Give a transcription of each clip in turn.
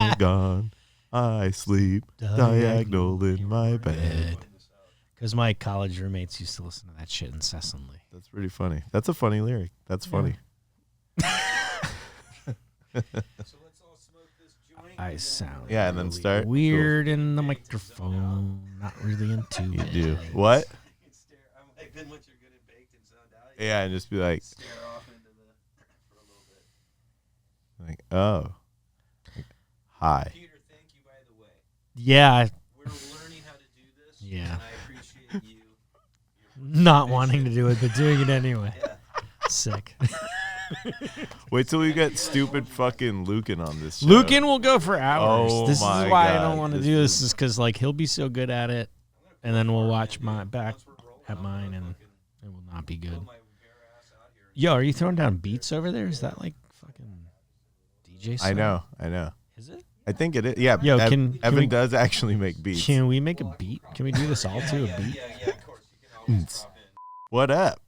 are gone. I sleep diagonal in my bed. Because my college roommates used to listen to that shit incessantly. That's pretty funny. That's a funny lyric. That's funny. I sound and then start weird in the microphone. Not really into You it. do what? Yeah, and just be like, like, oh, hi. Peter, thank you, by the way. Yeah. We're learning how to do this. Yeah. And I appreciate you. Not wanting to do it, but doing it anyway. Yeah. Sick. Wait till we get stupid fucking Lucan on this show. Lucan will go for hours. Oh This is my why I God. don't want to do this, is because like he'll be so good at it, and then we'll watch my back at mine, and it will not be good. Yo, are you throwing down beats over there? Is that like fucking DJ stuff? I know. Is it? I think it is. Yeah, Yo, can Evan we- does actually make beats. Can we make a beat? Can we do this all to a beat? Yeah, of course. You can always drop in. What up?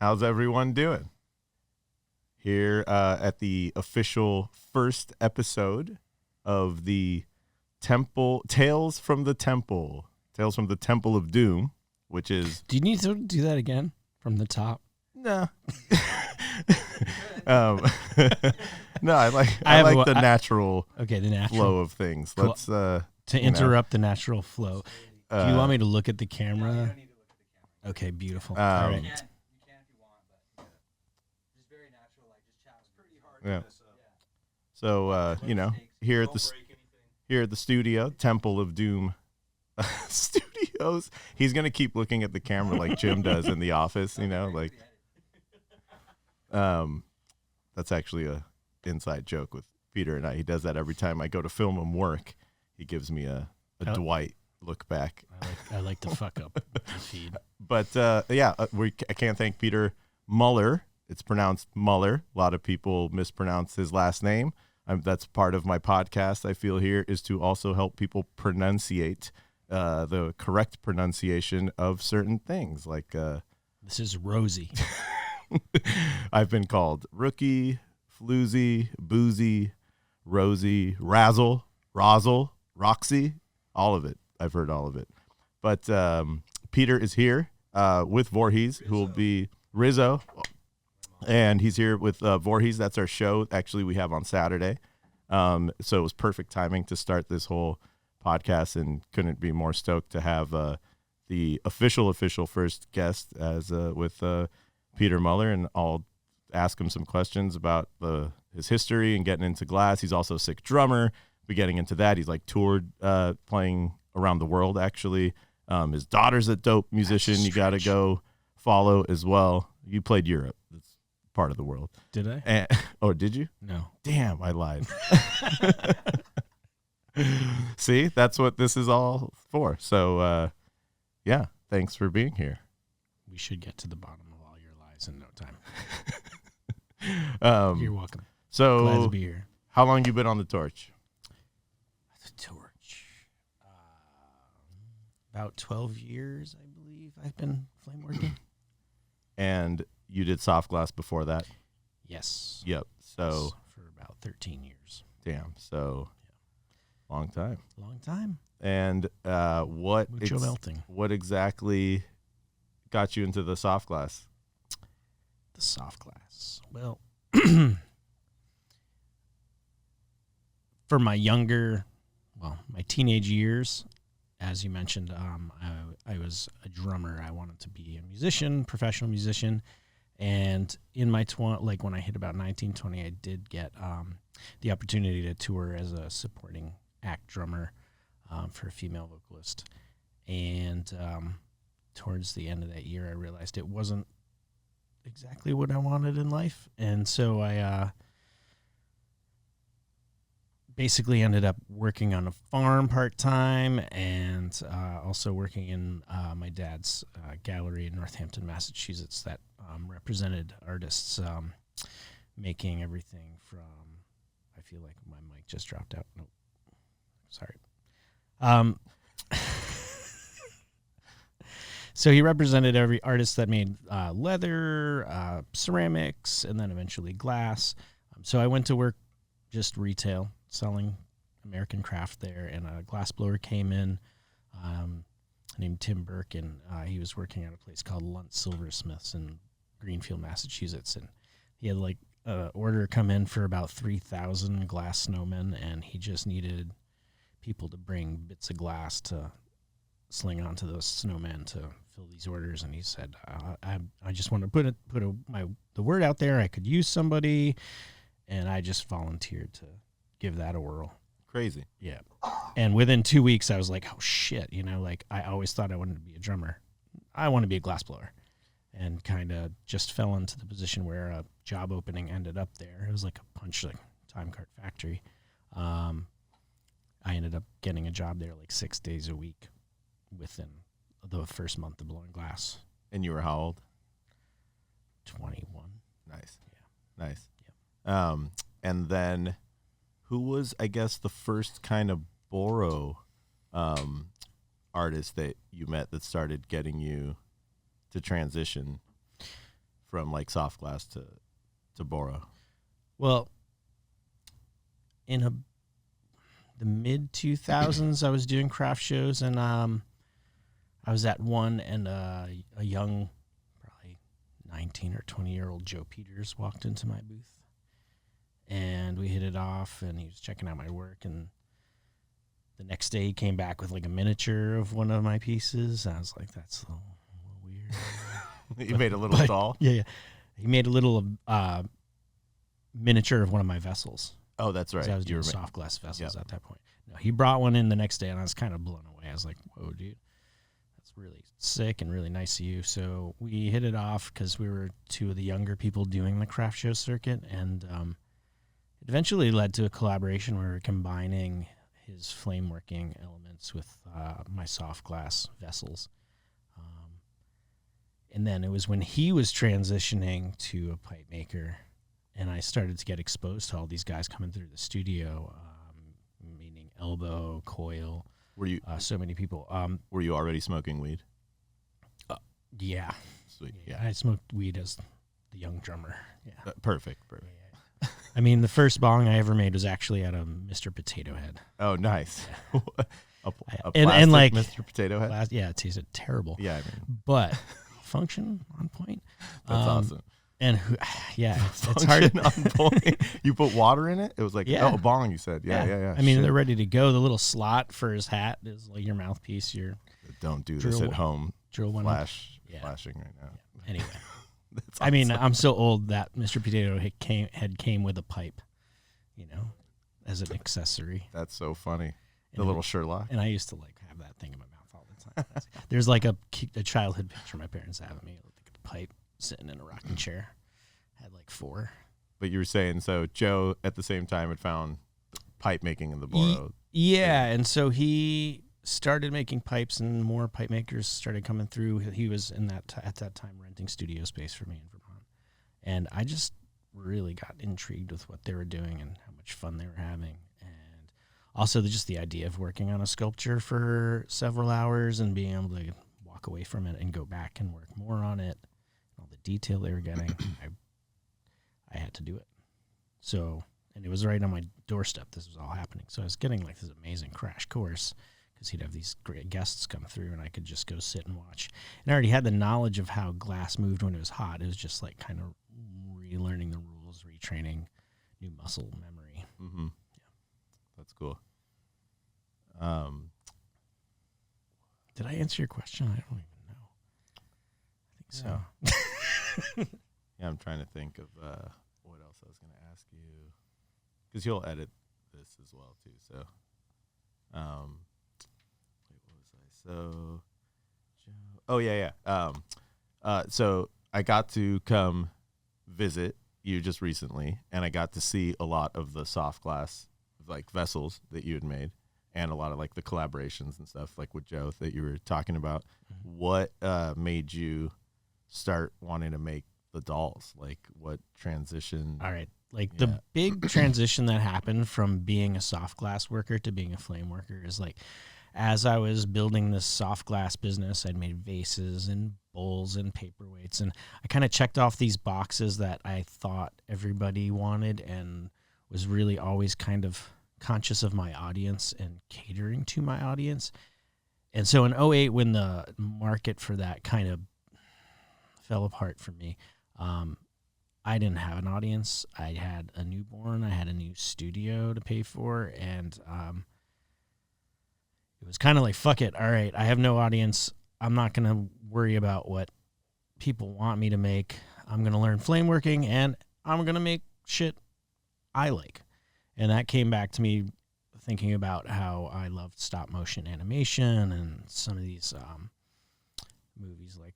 How's everyone doing? Here at the official first episode of the Tales from the Temple of Doom, which is Do you need to do that again from the top? no. No, I like have the natural Okay, the natural flow of things. Cool. Let's to interrupt the natural flow. Do you want me to look at the camera? Okay, beautiful. All right. You can if you want, but just very natural, like just chat. It's pretty hard Yeah. to mess up. So here at the studio, Temple of Doom Studios. He's gonna keep looking at the camera like Jim does in The Office. Like that's actually a inside joke with Peter and I. He does that every time I go to film him work. He gives me a Dwight look back. I like to fuck up the feed. But I can't thank Peter Muller. It's pronounced Muller. A lot of people mispronounce his last name. That's part of my podcast, I feel, here, is to also help people pronunciate the correct pronunciation of certain things. Like This is Rosie. I've been called Rookie, Floozy, Boozy, Rosie, Razzle, Rozzle, Roxy, all of it. I've heard all of it. But Peter is here with Voorhees, who will be Rizzo. And he's here with Voorhees. That's our show, actually, we have on Saturday. So it was perfect timing to start this whole podcast, and couldn't be more stoked to have the official first guest as with Peter Muller. And I'll ask him some questions about his history and getting into glass. He's also a sick drummer. We're getting into that. He's like toured playing around the world, actually. His daughter's a dope musician. You got to go follow as well. You played Europe. That's part of the world. Did I? Did you? No. Damn, I lied. See, that's what this is all for. So, yeah, thanks for being here. We should get to the bottom of all your lies in no time. You're welcome. So, Glad to be here. how long you been on the torch? The torch. About 12 years, I believe, I've been flame working. And you did soft glass before that? Yes. Yep. So, For about 13 years. damn. So, long time. Long time. And what Mucho melting. what exactly got you into the soft glass? The soft glass. Well, for my teenage years, as you mentioned, I was a drummer. I wanted to be a musician, professional musician. And in my when I hit about 19, 20, I did get the opportunity to tour as a supporting act drummer for a female vocalist. And towards the end of that year, I realized it wasn't exactly what I wanted in life. And so I basically ended up working on a farm part-time, and also working in my dad's gallery in Northampton, Massachusetts, that represented artists making everything from, I feel like my mic just dropped out. Nope. Sorry. So he represented every artist that made leather, ceramics, and then eventually glass. So I went to work just retail, selling American craft there, and a glassblower came in named Tim Burke, and he was working at a place called Lunt Silversmiths in Greenfield, Massachusetts, and he had like an order come in for about 3,000 glass snowmen, and he just needed people to bring bits of glass to sling onto those snowmen to fill these orders. And he said, I just want to put the word out there. I could use somebody, and I just volunteered to give that a whirl. Crazy. Yeah. And within 2 weeks, I was like, oh, shit. Like, I always thought I wanted to be a drummer. I want to be a glassblower. And kind of just fell into the position where a job opening ended up there. It was like a punch time card factory. I ended up getting a job there like 6 days a week within the first month of blowing glass. And you were how old? 21. Nice. Yeah. Nice. Yeah. And then who was, I guess, the first kind of Boro artist that you met that started getting you to transition from like soft glass to Boro? Well, in the mid 2000s, I was doing craft shows, and I was at one, and a young, probably 19 or 20-year-old Joe Peters walked into my booth, and we hit it off, and he was checking out my work, and the next day he came back with like a miniature of one of my pieces. I was like, that's a little weird. You made a little doll? Yeah. He made a little miniature of one of my vessels. Oh, that's right. I was doing soft glass vessels at that point. No, he brought one in the next day, and I was kind of blown away. I was like, whoa, dude, that's really sick and really nice of you. So we hit it off because we were two of the younger people doing the craft show circuit, and it eventually led to a collaboration where we were combining his flame working elements with my soft glass vessels. And then it was when he was transitioning to a pipe maker, and I started to get exposed to all these guys coming through the studio, meaning Elbow, Coil. Were you so many people? Were you already smoking weed? Yeah. Sweet. Yeah. I smoked weed as the young drummer. Yeah. Perfect. Yeah. I mean, the first bong I ever made was actually out of Mr. Potato Head. Oh, nice. Yeah. a and plastic like Mr. Potato Head. Yeah, it tasted terrible. Yeah, I mean, but function on point. That's awesome. And it's hard. hard. On point. You put water in it. It was like Yeah. a bong. You said, yeah. I mean, Shit. they're ready to go. The little slot for his hat is like your mouthpiece. Your don't do this at home. Drill one. Flashing right now. Yeah. Anyway, That's I mean, awesome. I'm so old that Mr. Potato Head came with a pipe, as an accessory. That's so funny. The And little Sherlock. And I used to like have that thing in my mouth all the time. There's like a childhood picture my parents have of me with like a pipe sitting in a rocking chair. Had like 4. But you were saying, so Joe at the same time had found pipe making in the Boro. Yeah, and so he started making pipes, and more pipe makers started coming through. He was in at that time renting studio space for me in Vermont, and I just really got intrigued with what they were doing and how much fun they were having, and also just the idea of working on a sculpture for several hours and being able to walk away from it and go back and work more on it. All the detail they were getting, I had to do it. So, and it was right on my doorstep. This was all happening. So I was getting like this amazing crash course because he'd have these great guests come through, and I could just go sit and watch. And I already had the knowledge of how glass moved when it was hot. It was just like kind of relearning the rules, retraining new muscle memory. Mm-hmm. Yeah. That's cool. Did I answer your question? I don't even know. I think so. Yeah, I'm trying to think of what else I was going to ask you, because you'll edit this as well too. So, wait, what was I? So, oh yeah. So I got to come visit you just recently, and I got to see a lot of the soft glass like vessels that you had made, and a lot of like the collaborations and stuff like with Joe that you were talking about. Mm-hmm. What made you start wanting to make the dolls? Like what transition? All right. Like the big transition that happened from being a soft glass worker to being a flame worker is like, as I was building this soft glass business, I'd made vases and bowls and paperweights, and I kind of checked off these boxes that I thought everybody wanted and was really always kind of conscious of my audience and catering to my audience. And so in '08, when the market for that kind of fell apart for me, I didn't have an audience. I had a newborn. I had a new studio to pay for. And it was kind of like, fuck it. All right, I have no audience. I'm not going to worry about what people want me to make. I'm going to learn flame working, and I'm going to make shit I like. And that came back to me thinking about how I loved stop motion animation and some of these movies like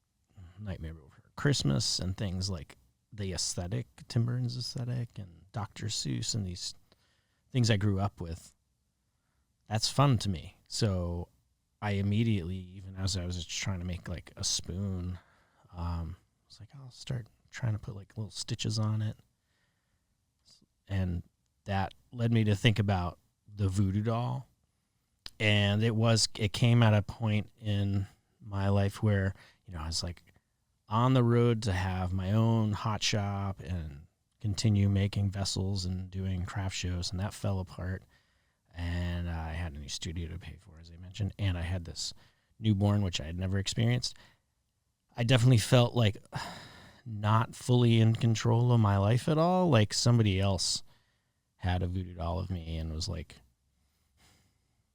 Nightmare Before Christmas and things like the aesthetic, Tim Burton's aesthetic, and Dr. Seuss, and these things I grew up with. That's fun to me. So I immediately, even as I was just trying to make like a spoon, I was like, I'll start trying to put like little stitches on it. And that led me to think about the Voodoo Doll. And it came at a point in my life where, I was like on the road to have my own hot shop and continue making vessels and doing craft shows. And that fell apart. And I had a new studio to pay for, as I mentioned. And I had this newborn, which I had never experienced. I definitely felt like not fully in control of my life at all. Like somebody else had a voodoo doll of me and was like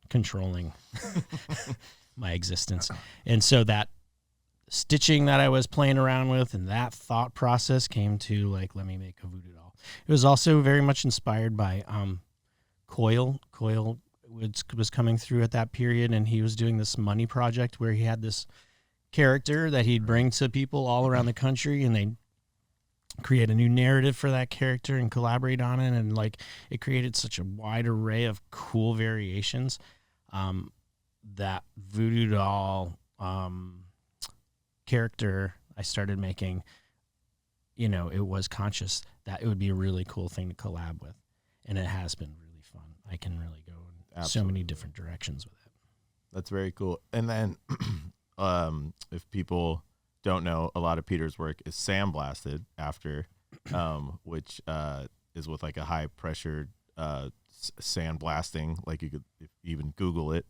controlling my existence. And so that stitching that I was playing around with and that thought process came to like, let me make a voodoo doll. It was also very much inspired by Coyle. Coyle was coming through at that period, and he was doing this money project where he had this character that he'd bring to people all around the country, and they'd create a new narrative for that character and collaborate on it. And like, it created such a wide array of cool variations. That voodoo doll character I started making, it was conscious that it would be a really cool thing to collab with. And it has been really fun. I can really go in so many different directions with it. That's very cool. And then if people don't know, a lot of Peter's work is sandblasted after, which is with like a high pressure sandblasting. Like you could even Google it.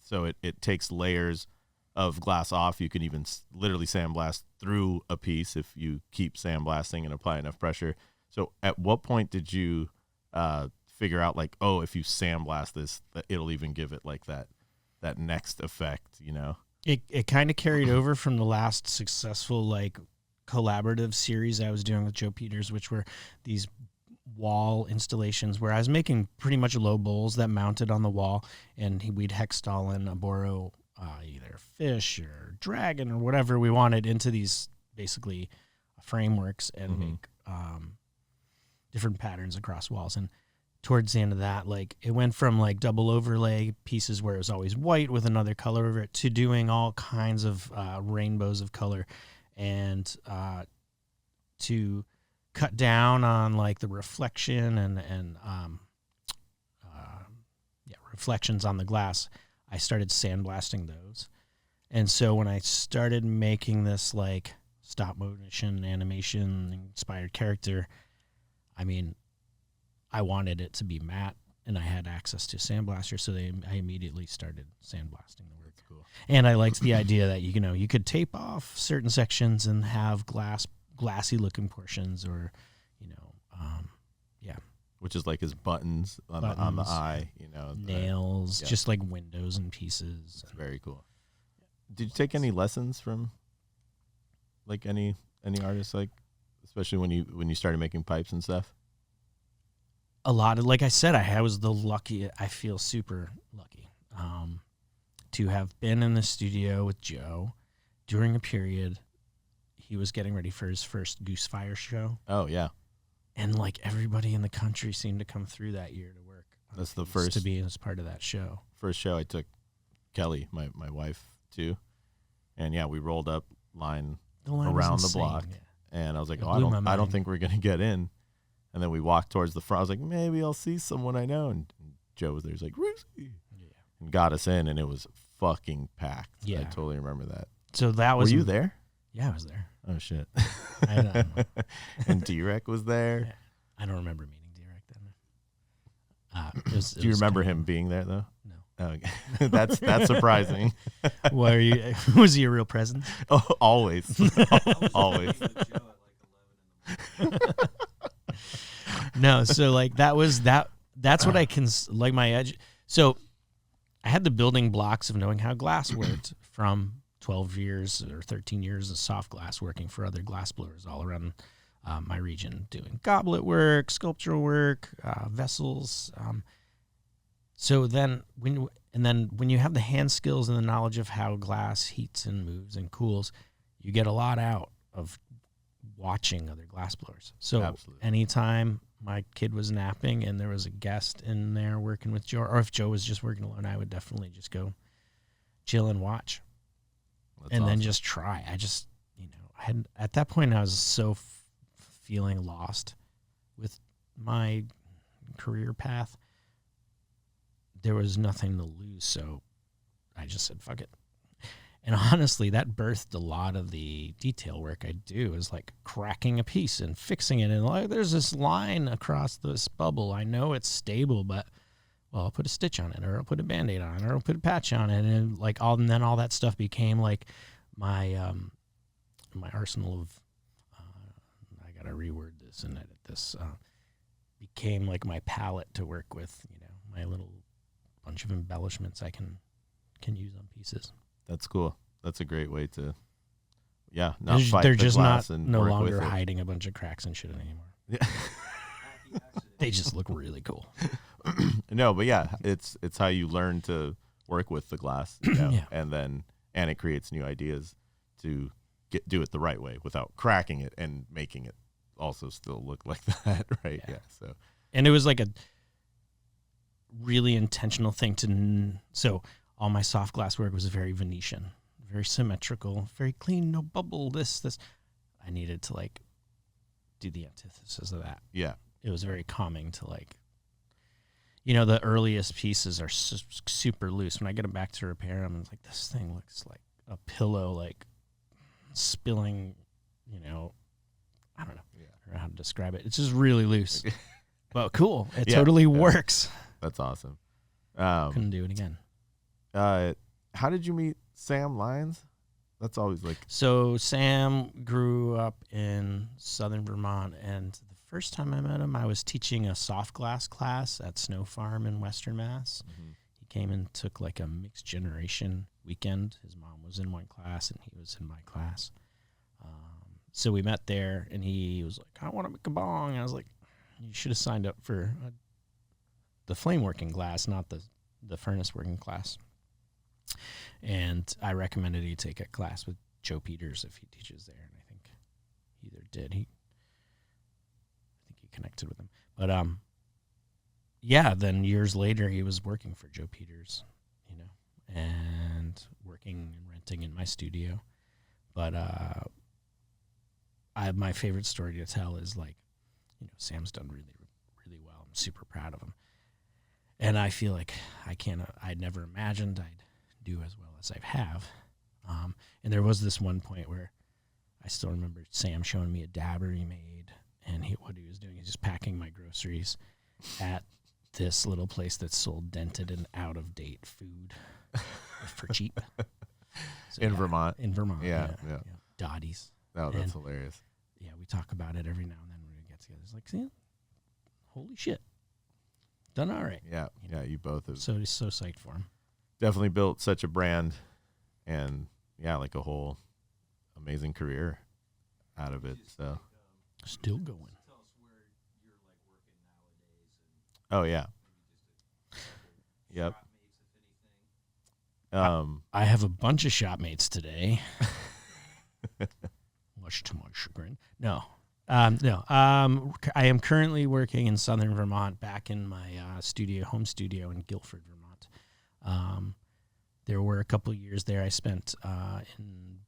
So it takes layers of glass off. You can even literally sandblast through a piece if you keep sandblasting and apply enough pressure. So at what point did you figure out like, oh, if you sandblast this, that it'll even give it like that next effect, It kind of carried over from the last successful like collaborative series I was doing with Joe Peters, which were these wall installations where I was making pretty much low bowls that mounted on the wall, and we'd hexstall in a boro, either fish or dragon or whatever we wanted into these basically frameworks and make different patterns across walls. And towards the end of that, like it went from like double overlay pieces where it was always white with another color over it to doing all kinds of rainbows of color, and to cut down on like the reflection and reflections on the glass. I started sandblasting those. And so when I started making this like stop motion animation inspired character, I mean, I wanted it to be matte, and I had access to sandblaster, so I immediately started sandblasting the work. Cool. And I liked the idea that you could tape off certain sections and have glassy looking portions, or which is like his buttons on the eye, nails, just like windows and pieces. It's very cool. Did you take any lessons from like any artists, like especially when you started making pipes and stuff? A lot of, like I said, I feel super lucky to have been in the studio with Joe during a period he was getting ready for his first Goosefire show. Oh yeah. And like everybody in the country seemed to come through that year to work. That's the first to be as part of that show. First show I took Kelly, my wife, too. And yeah, we rolled up line around the block. Yeah. And I was like, I don't think we're gonna get in. And then we walked towards the front. I was like, maybe I'll see someone I know. And Joe was there. He's like, Rosie. Yeah. And got us in, and it was fucking packed. Yeah. I totally remember that. So that was... Were you there? Yeah, I was there. Oh, shit. I don't know. And D-Rec was there? Yeah. I don't remember meeting D-Rec then. Do you remember him being there though? No. Okay. That's surprising. Why are you? Was he a real present? Oh, always, always. No, so like that was that. That's what I can like my edge. So I had the building blocks of knowing how glass worked from 12 years or 13 years of soft glass, working for other glass blowers all around my region, doing goblet work, sculptural work, vessels. So then when you have the hand skills and the knowledge of how glass heats and moves and cools, you get a lot out of watching other glass blowers. So Absolutely. anytime my kid was napping and there was a guest in there working with Joe, or if Joe was just working alone, I would definitely just go chill and watch. That's and then awesome. just try. I just, I had at that point I was so feeling lost with my career path. There was nothing to lose, so I just said, fuck it. And honestly, that birthed a lot of the detail work I do, is like cracking a piece and fixing it. And like, there's this line across this bubble. I know it's stable, but well, I'll put a stitch on it, or I'll put a Band-Aid on it, or I'll put a patch on it. And like and then all that stuff became like my arsenal of, I got to reword this and edit this, became like my palette to work with, my little bunch of embellishments I can use on pieces. That's cool. That's a great way to, not They're fight the just glass not and no work longer with it. hiding a bunch of cracks and shit anymore. Yeah. They just look really cool. No, but yeah, it's how you learn to work with the glass, Yeah. and it creates new ideas to do it the right way without cracking it and making it also still look like that, right? Yeah. Yeah. So And it was like a really intentional thing so all my soft glass work was very Venetian, very symmetrical, very clean, no bubble, this. I needed to like do the antithesis of that. yeah, It was very calming to like, the earliest pieces are super loose. When I get them back to repair them, it's like, this thing looks like a pillow, like spilling, I don't know. Yeah. I don't know how to describe it. It's just really loose. But cool. It Yeah, totally yeah. works. That's awesome. Couldn't do it again. How did you meet Sam Lyons? That's always like, So Sam grew up in southern Vermont, and the first time I met him, I was teaching a soft glass class at Snow Farm in Western Mass. He came and took like a mixed generation weekend. His mom was in one class, and he was in my class. So we met there, and he was like, I want to make a bong. I was like, you should have signed up for the flame working class, not the furnace working class. And I recommended he take a class with Joe Peters if he teaches there, and I think he either did. I think he connected with him. But then years later he was working for Joe Peters, and working and renting in my studio. But my favorite story to tell is like, Sam's done really, really well. I'm super proud of him. And I feel like I'd never imagined I'd do as well as I have. And there was this one point where I still remember Sam showing me a dabber he made, and what he was doing is just packing my groceries at this little place that sold dented and out-of-date food for cheap. So, in Vermont. In Vermont, Yeah. Dottie's. Oh, that's And- hilarious. Yeah, we talk about it every now and then when we get together. It's like, see, holy shit. Done all right. Yeah. Yeah. You both have So psyched for him. definitely built such a brand, and like a whole amazing career out of it. So, Still going. Tell us where you're like working nowadays, and oh yeah. maybe Yep. shop mates, if anything. I have a bunch of shopmates today. Much to my chagrin. No. I am currently working in southern Vermont, back in my home studio in Guilford, Vermont. There were a couple of years there I spent in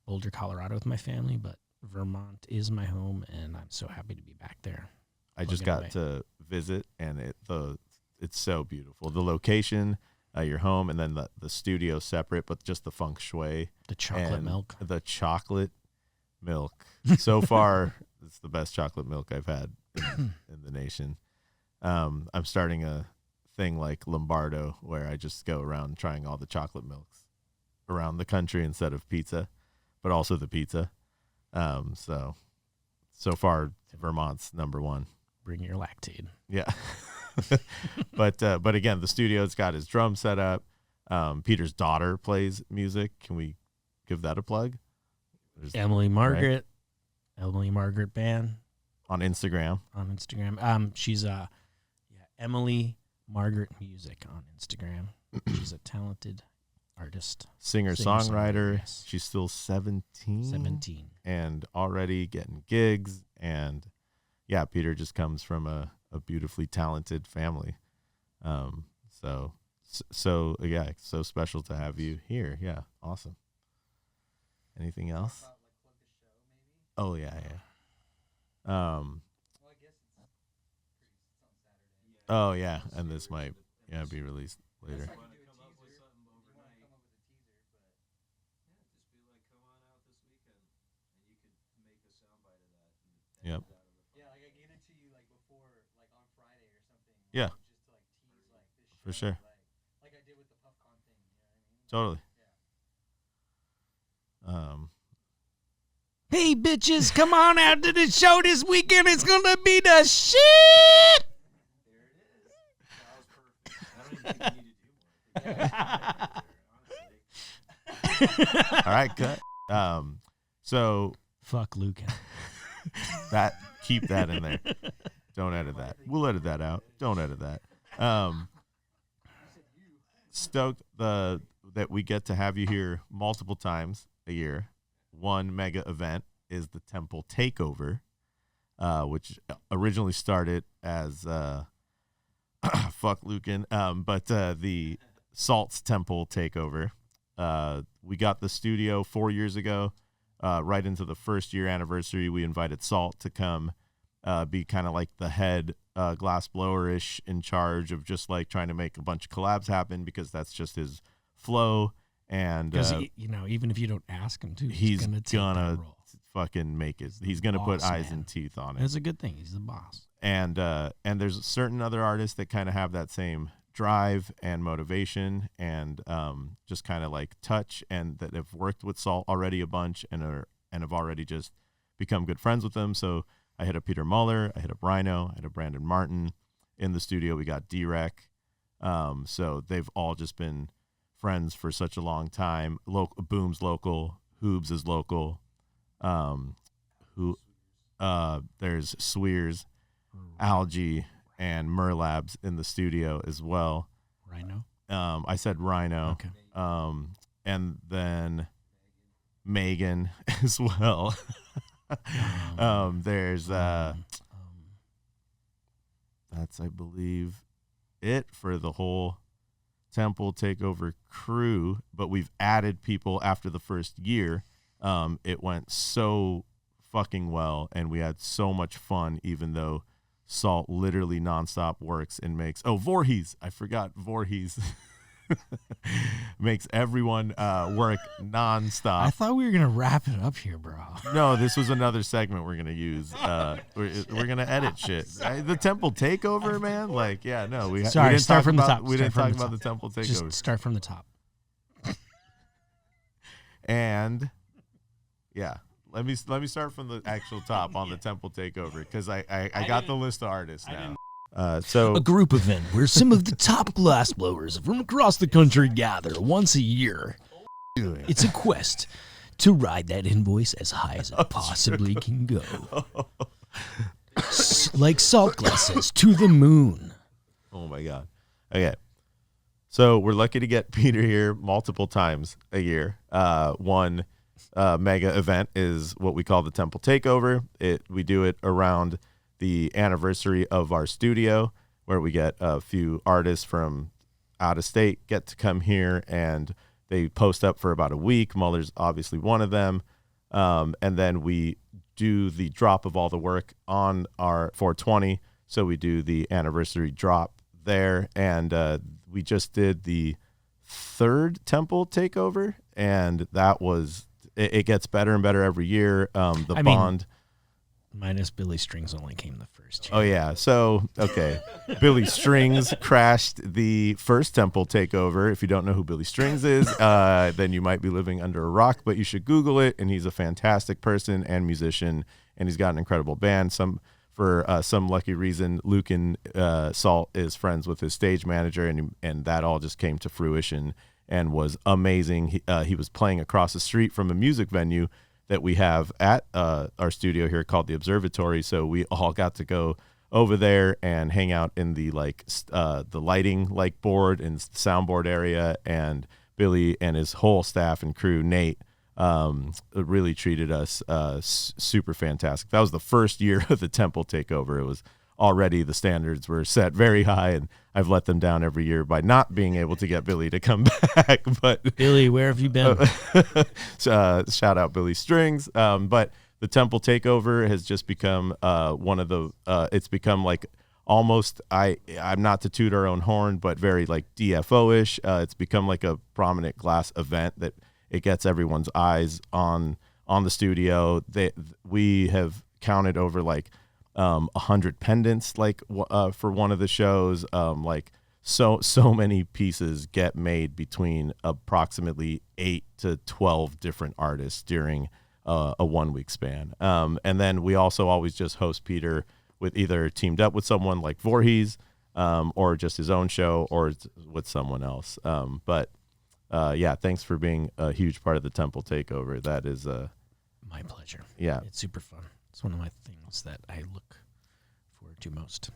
Boulder, Colorado with my family, but Vermont is my home, and I'm so happy to be back there. I just Plugging got to visit, and it's so beautiful. The location, your home, and then the studio separate, but just the feng shui. The chocolate and milk. The chocolate milk. So far, it's the best chocolate milk I've had in the nation. I'm starting a thing like Lombardo, where I just go around trying all the chocolate milks around the country instead of pizza, but also the pizza. So far, Vermont's number one. Bring your lactate. Yeah. But again, the studio's got his drum set up. Peter's daughter plays music. Can we give that a plug? Emily Margaret Band On Instagram. She's Emily Margaret Music on Instagram. She's a talented artist, Singer-songwriter. Yes. She's still 17. 17. And already getting gigs. And yeah, Peter just comes from a beautifully talented family. So yeah, so special to have you here. Yeah, awesome. Anything else? Oh yeah. Oh yeah, and this might be released later. Yep. Yeah, like I gave it to you like before, like on Friday or something. Yeah. Just to like tease like this For show, sure. Like I did with the PuffCon thing. You know what I mean? Totally. Hey, bitches, come on out to the show this weekend. It's going to be the shit. All right, cut. So Fuck Luke. keep that in there. Don't edit that. We'll edit that out. Don't edit that. Stoked that we get to have you here multiple times a year. One mega event is the Temple Takeover, which originally started as fuck Lucan, but the Salt's Temple Takeover. We got the studio 4 years ago. Right into the first year anniversary, we invited Salt to come be kind of like the head glass blower-ish in charge of just like trying to make a bunch of collabs happen, because that's just his flow. And Because, even if you don't ask him to, he's going to gonna fucking make it. He's gonna put eyes and teeth on it. That's a good thing. He's the boss. And there's certain other artists that kind of have that same drive and motivation and just kind of like touch, and that have worked with Salt already a bunch and have already just become good friends with them. So I hit up Peter Muller, I hit up Rhino, I hit up Brandon Martin. In the studio we got D-Rec. So they've all just been friends for such a long time. Boom's local, Hoobs is local. There's Swears, Algae, and Merlabs in the studio as well. Rhino? I said Rhino. Okay. And then Megan as well. There's that's, I believe, it for the whole Temple Takeover crew, but we've added people after the first year. It went so fucking well, and we had so much fun, even though Salt literally nonstop works and makes Voorhees. I forgot Voorhees. Makes everyone work nonstop. I thought we were going to wrap it up here, bro. No, this was another segment we're gonna use. We're gonna edit shit. The Temple Takeover, man. Like, yeah, no, we didn't start talk from the about top. we didn't Start talk from about the the Temple Takeover. Just start from the top. And yeah, let me start from the actual top on the Temple Takeover, because I got the list of artists now. A group event where some of the top glassblowers from across the country gather once a year. It's a quest to ride that invoice as high as it possibly can go. Like Salt Glass says, to the moon. Oh my God. Okay. So we're lucky to get Peter here multiple times a year. One mega event is what we call the Temple Takeover. We do it around the anniversary of our studio, where we get a few artists from out of state get to come here, and they post up for about a week. Muller's obviously one of them. And then we do the drop of all the work on our 420. So we do the anniversary drop there. And we just did the third Temple Takeover, and that was, it gets better and better every year. minus Billy Strings only came the first year. Oh yeah. So okay, Billy Strings crashed the first Temple takeover. If you don't know who Billy Strings is, then you might be living under a rock. But you should Google it. And he's a fantastic person and musician, and he's got an incredible band. For some lucky reason, Lucan Salt is friends with his stage manager, and that all just came to fruition and was amazing. He was playing across the street from a music venue that we have at our studio here called the Observatory. So we all got to go over there and hang out in the the lighting board and soundboard area. And Billy and his whole staff and crew, Nate, really treated us super fantastic. That was the first year of the Temple takeover. It was already, the standards were set very high, and I've let them down every year by not being able to get Billy to come back. But Billy, where have you been? Shout out Billy Strings. But the Temple takeover has just become one of the. It's become like almost. I'm not to toot our own horn, but very like DFO-ish. It's become like a prominent glass event that it gets everyone's eyes on the studio. We have counted over 100 pendants for one of the shows. So many pieces get made between approximately 8 to 12 different artists during a 1 week span. And then we also always just host Peter with either teamed up with someone like Voorhees, or just his own show, or with someone else. But thanks for being a huge part of the Temple takeover. That is my pleasure. Yeah, it's super fun. It's one of my things that I look forward to most.